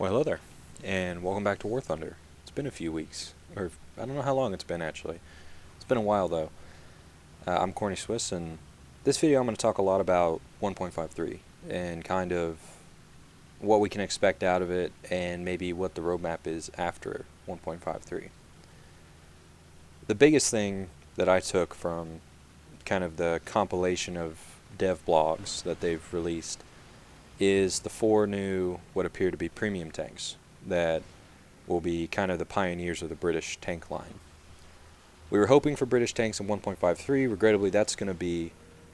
Well, hello there, and welcome back to War Thunder. It's been a few weeks, or I don't know how long it's been actually. It's been a while though. I'm Corny Swiss, and this video I'm going to talk a lot about 1.53 and kind of what we can expect out of it, and maybe what the roadmap is after 1.53. The biggest thing that I took from kind of the compilation of dev blogs that they've released is the 4 new, what appear to be premium tanks that will be kind of the pioneers of the British tank line. We were hoping for British tanks in 1.53. Regrettably, that's going to be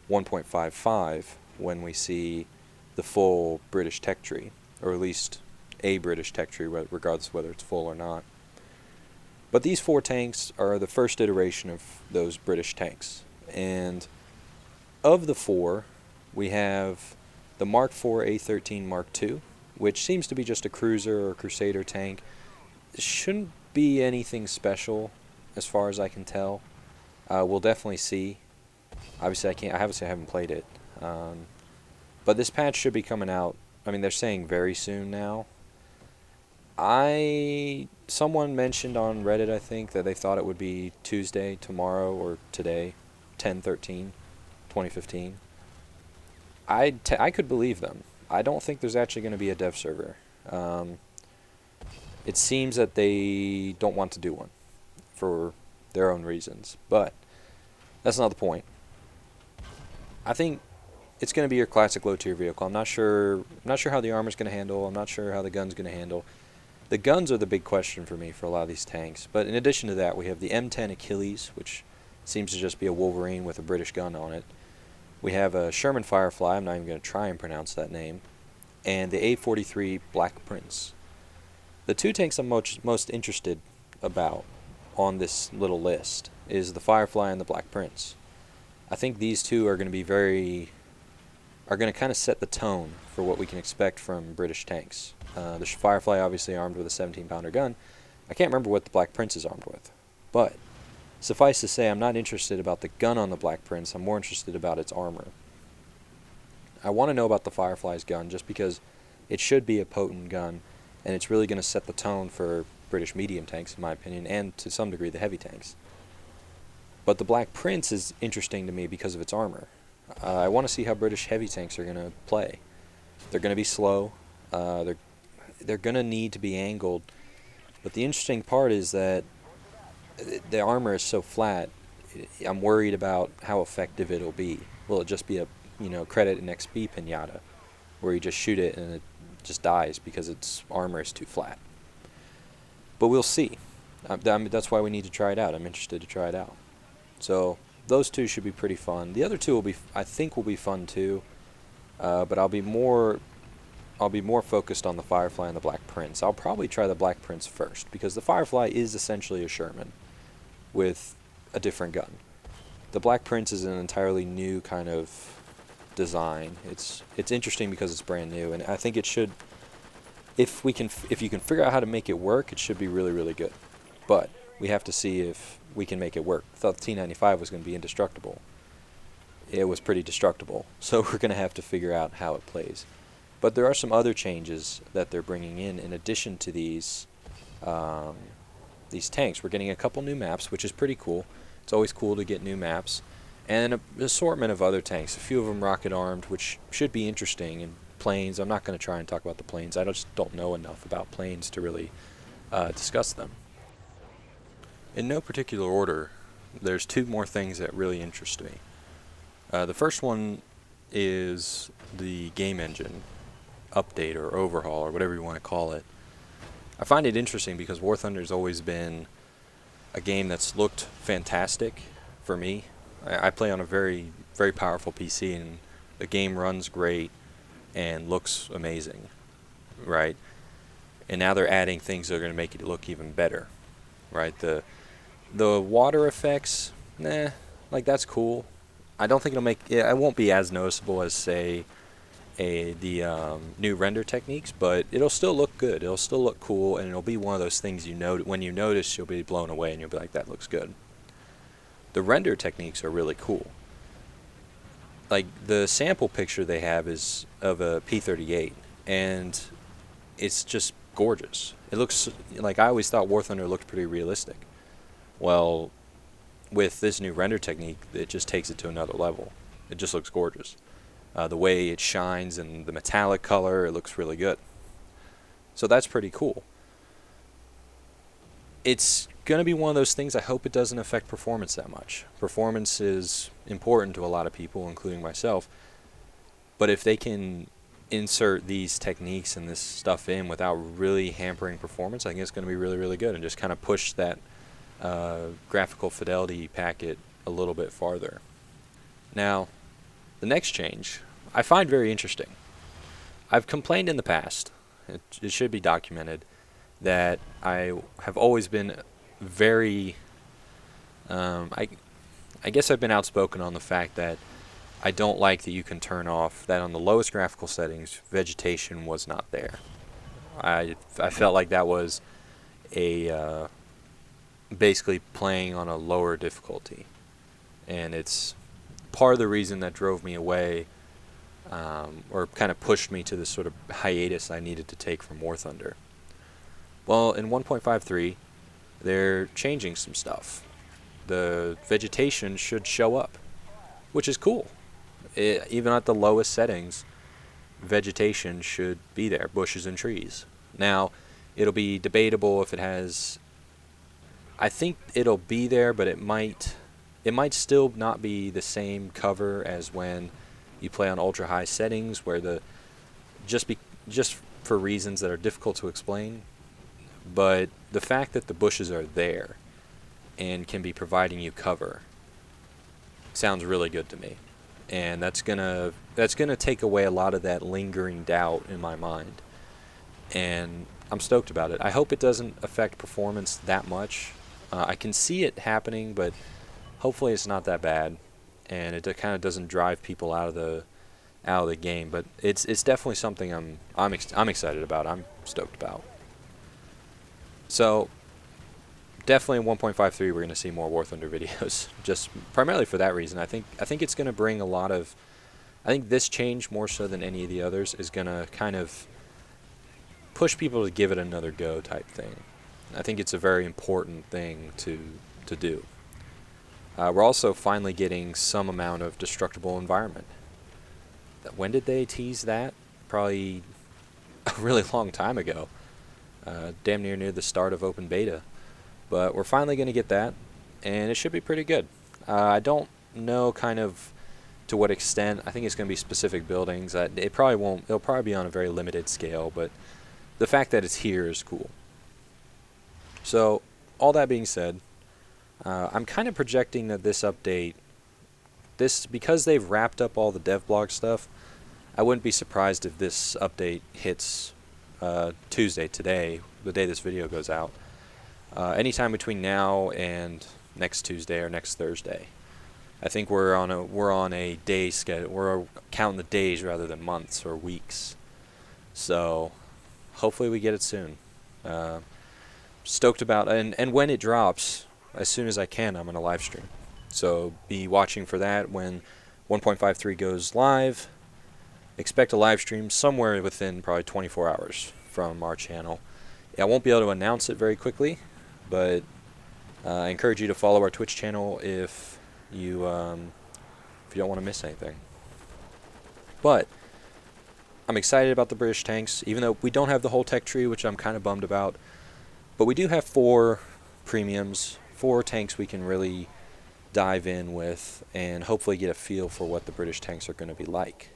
1.55 when we see the full British tech tree, or at least a British tech tree, regardless of whether it's full or not. But these 4 tanks are the first iteration of those British tanks. And of the 4, we have the Mark IV A13 Mark II, which seems to be just a cruiser or crusader tank. It shouldn't be anything special as far as I can tell. We'll definitely see. Obviously I haven't played it. But this patch should be coming out, I mean, they're saying very soon now. Someone mentioned on Reddit, I think, that they thought it would be Tuesday, tomorrow, or today, 10/13/2015. I could believe them. I don't think there's actually going to be a dev server. It seems that they don't want to do one for their own reasons, but that's not the point. I think it's going to be your classic low-tier vehicle. I'm not sure how the armor's going to handle. I'm not sure how the gun's going to handle. The guns are the big question for me for a lot of these tanks. But in addition to that, we have the M10 Achilles, which seems to just be a Wolverine with a British gun on it. We have a Sherman Firefly, I'm not even going to try and pronounce that name, and the A43 Black Prince. The 2 tanks I'm most interested about on this little list is the Firefly and the Black Prince. I think these 2 are going to be are going to kind of set the tone for what we can expect from British tanks. The Firefly obviously armed with a 17-pounder gun. I can't remember what the Black Prince is armed with, but suffice to say, I'm not interested about the gun on the Black Prince. I'm more interested about its armor. I want to know about the Firefly's gun just because it should be a potent gun, and it's really going to set the tone for British medium tanks, in my opinion, and to some degree the heavy tanks. But the Black Prince is interesting to me because of its armor. I want to see how British heavy tanks are going to play. They're going to be slow. They're going to need to be angled. But the interesting part is that the armor is so flat. I'm worried about how effective it'll be. Will it just be a credit and XP pinata, where you just shoot it and it just dies because its armor is too flat? But we'll see. That's why we need to try it out. I'm interested to try it out. So those 2 should be pretty fun. The other 2 I think will be fun too. But I'll be more focused on the Firefly and the Black Prince. I'll probably try the Black Prince first, because the Firefly is essentially a Sherman with a different gun. The Black Prince is an entirely new kind of design. It's interesting because it's brand new, and I think it should, if you can figure out how to make it work, it should be really, really good. But we have to see if we can make it work. I thought the T95 was going to be indestructible. It was pretty destructible, so we're going to have to figure out how it plays. But there are some other changes that they're bringing in addition to these tanks. We're getting a couple new maps, which is pretty cool. It's always cool to get new maps. And an assortment of other tanks, a few of them rocket armed, which should be interesting. And planes, I'm not going to try and talk about the planes. I just don't know enough about planes to really discuss them. In no particular order, there's 2 more things that really interest me. The first one is the game engine update or overhaul, or whatever you want to call it. I find it interesting because War Thunder's always been a game that's looked fantastic for me. I play on a very, very powerful PC, and the game runs great and looks amazing, right? And now they're adding things that are going to make it look even better, right? The water effects, that's cool. I don't think it won't be as noticeable as, say, the new render techniques, but it'll still look good. It'll still look cool, and it'll be one of those things when you notice, you'll be blown away, and you'll be like, that looks good. The render techniques are really cool. Like, the sample picture they have is of a P-38, and it's just gorgeous. It looks like, I always thought War Thunder looked pretty realistic. Well, with this new render technique, it just takes it to another level. It just looks gorgeous. The way it shines and the metallic color, it looks really good. So that's pretty cool. It's going to be one of those things, I hope it doesn't affect performance that much. Performance is important to a lot of people, including myself. But if they can insert these techniques and this stuff in without really hampering performance, I think it's going to be really, really good, and just kind of push that graphical fidelity packet a little bit farther. Now, the next change I find very interesting. I've complained in the past, it should be documented, that I have always been very, I guess I've been outspoken on the fact that I don't like that you can turn off, that on the lowest graphical settings, vegetation was not there. I felt like that was a basically playing on a lower difficulty, and it's part of the reason that drove me away, or kind of pushed me to this sort of hiatus I needed to take from War Thunder. Well, in 1.53, they're changing some stuff. The vegetation should show up, which is cool. Even at the lowest settings, vegetation should be there, bushes and trees. Now, it'll be debatable if it has, I think it'll be there, but it might still not be the same cover as when you play on ultra high settings, where just for reasons that are difficult to explain. But the fact that the bushes are there and can be providing you cover sounds really good to me, and that's gonna take away a lot of that lingering doubt in my mind, and I'm stoked about it. I hope it doesn't affect performance that much. I can see it happening, but hopefully it's not that bad, and it kind of doesn't drive people out of the game. But it's definitely something I'm excited about. I'm stoked about. So definitely in 1.53 we're going to see more War Thunder videos, just primarily for that reason. I think it's going to bring a lot of, I think this change more so than any of the others is going to kind of push people to give it another go type thing. I think it's a very important thing to do. We're also finally getting some amount of destructible environment. When did they tease that? Probably a really long time ago. Damn near the start of open beta. But we're finally going to get that, and it should be pretty good. I don't know kind of to what extent. I think it's going to be specific buildings. It'll probably be on a very limited scale, but the fact that it's here is cool. So, all that being said, I'm kind of projecting that this update, because they've wrapped up all the Devblog stuff, I wouldn't be surprised if this update hits Tuesday, today, the day this video goes out, anytime between now and next Tuesday or next Thursday. I think we're on a day schedule. We're counting the days rather than months or weeks. So hopefully we get it soon. Stoked about, and when it drops, as soon as I can, I'm going to live stream. So be watching for that when 1.53 goes live. Expect a live stream somewhere within probably 24 hours from our channel. I won't be able to announce it very quickly, but I encourage you to follow our Twitch channel if you don't want to miss anything. But I'm excited about the British tanks, even though we don't have the whole tech tree, which I'm kind of bummed about. But we do have 4 premiums, 4 tanks we can really dive in with and hopefully get a feel for what the British tanks are going to be like.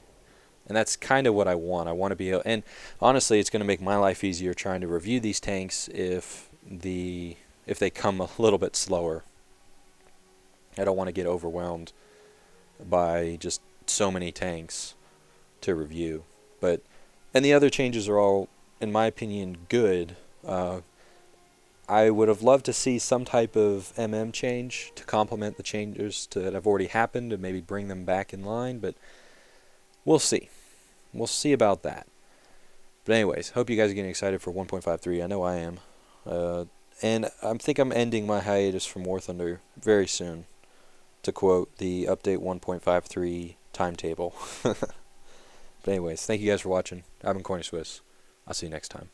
And that's kind of what I want. I want to be able, and honestly, it's going to make my life easier trying to review these tanks if they come a little bit slower. I don't want to get overwhelmed by just so many tanks to review. And the other changes are all, in my opinion, good. I would have loved to see some type of change to complement the changes that have already happened and maybe bring them back in line, but we'll see. We'll see about that. But anyways, hope you guys are getting excited for 1.53. I know I am. And I think I'm ending my hiatus from War Thunder very soon, to quote the update 1.53 timetable. But anyways, thank you guys for watching. I've been CornyBros. I'll see you next time.